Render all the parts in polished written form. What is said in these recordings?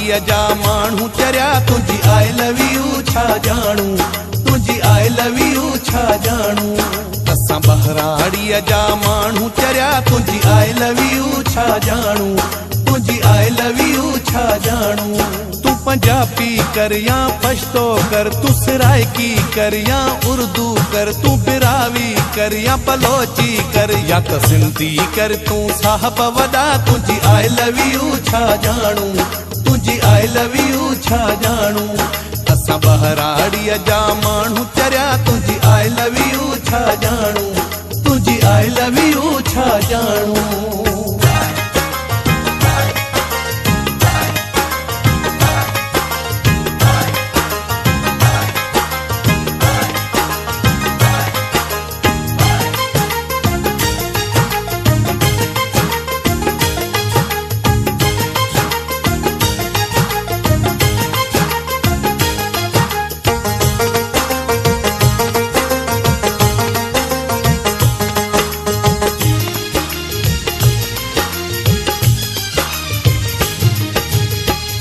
बहराड़ीअ जा माण्हू चरिया तुझी आई लव यू छा जाणू, तुझी आई लव यू छा जाणू। असां बहराड़ीअ जा माण्हू चरिया तुझी आई लव यू छा जाणू, तुझी आई लव यू छा जाणू। तू पंजाबी कर या पश्तो कर, तू सराइकी कर या उर्दू कर, तू बिरावी कर या बलोची कर या त सिंधी कर, तू साहब वॾा तुझी आई लव यू छा जाणू, तुझी आई लव यू छा जाणू। असां बहराड़ीअ जा माण्हू चरिया तुझी आई लव यू छा जाणू, तुझी आई लव यू छा जाणू।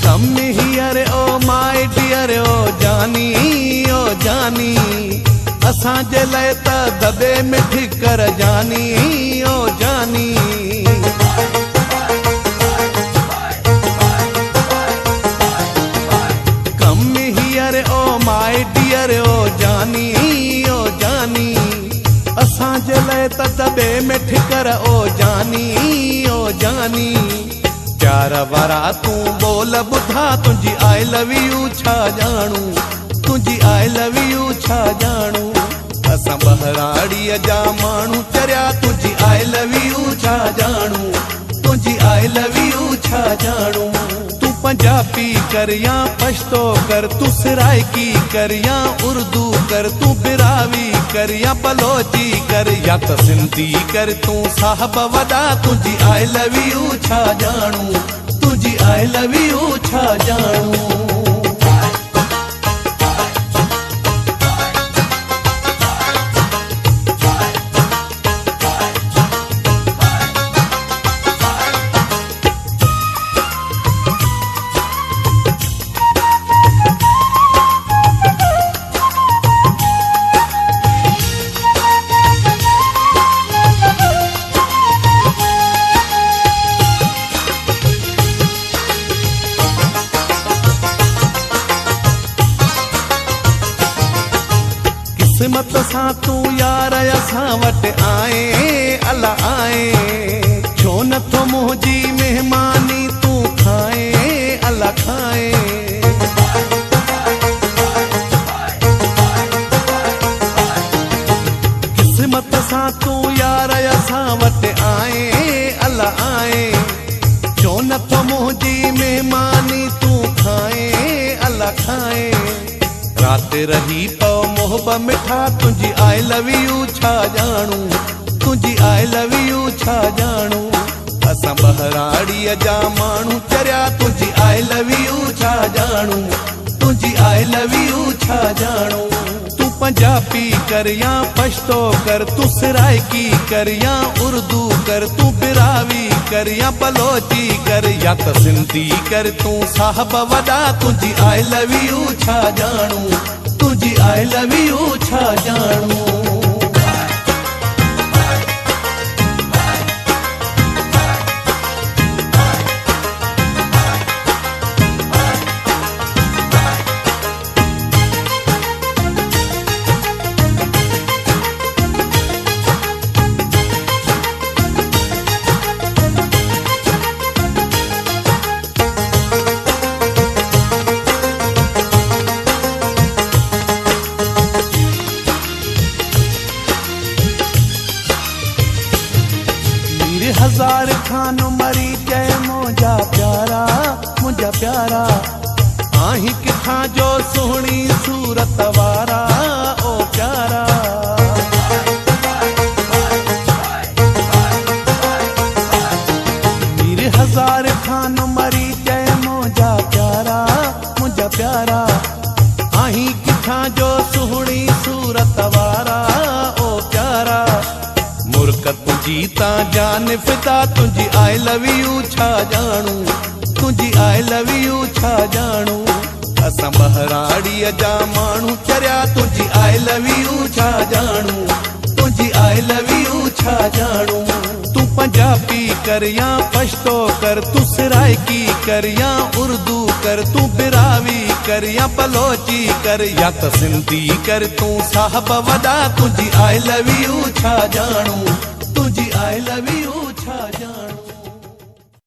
Come here, oh my dear, oh जानी, oh जानी, असां जे लाइ त दबे में ठिकर जानी, oh जानी। Come here, oh my dear, oh जानी, oh जानी, असां जे लाइ त दबे में ठिकर, oh जानी, oh जानी। प्यार वारा तू बोल बुधा तुझी आई लव यू छा जाणू, तुझी आई लव यू छा जाणू। असां बहराड़ीअ जा माण्हू चरिया तुझी आई लव यू छा जाणू, तुझी आई लव यू छा जाणू। तू पंजाबी कर या पश्तो कर, तू सराइकी कर या उर्दू कर, तू बिरावी कर या बलोची कर या त सिंधी कर, तू साहब वॾा तुझी आई लव यू छा जाणू, तुझी आई लव यू छा जाणू। किस्मत सां तू यार असां वटि आए, अला आए, छो नथो मुंहिंजी मेहमानी तू खाए, अला खाए। किस्मत सां तू यार असां वटि आए, अला आए, छो नथो मुंहिंजी मेहमानी तू खाए, अला खाए। रात रही पौ मोहब मिठा तुझी आई लव यू छा जाणू, तुझी आई लव यू छा जाणू। असां बहराड़ीअ जा माण्हू चरिया तुझी आई लव यू छा जाणू, तुझी आई लव यू छा जाणू। तू पंजाबी कर या पश्तो कर, तू सराइकी कर या उर्दू कर, तू बिरावी कर या बलोची कर या त सिंधी कर, तू साहब वॾा तुझी आई लव यू छा जाणू, तुझी आई लव यू छा जाणू। हजार खान मरी जय मुंहिंजा प्यारा, मुंहिंजा प्यारा, आहीं किथां जो सुहिणी सूरत वारा, ओ प्यारा। मीर हजार खान मरी जय मुंहिंजा प्यारा, मुंहिंजा प्यारा, आहीं किथां जो सुहिणी सूरत वारा, ओ प्यारा। मुर्क तुझी ता जान फिदा तुझी आई लव यू छा जाणू, तुझी आई लव यू छा जाणू असां बहराड़ीअ जा माण्हू चरिया तुझी आई लव यू छा जाणू तुझी आई लव यू छा जाणू तू पंजाबी कर या पश्तो कर तू सराइकी कर या उर्दू कर तू बिरावी कर या बलोची कर या त सिंधी कर तू साहब वॾा तुझी आई लव यू छा जाणू तुझी आई लव यू छा जाणू।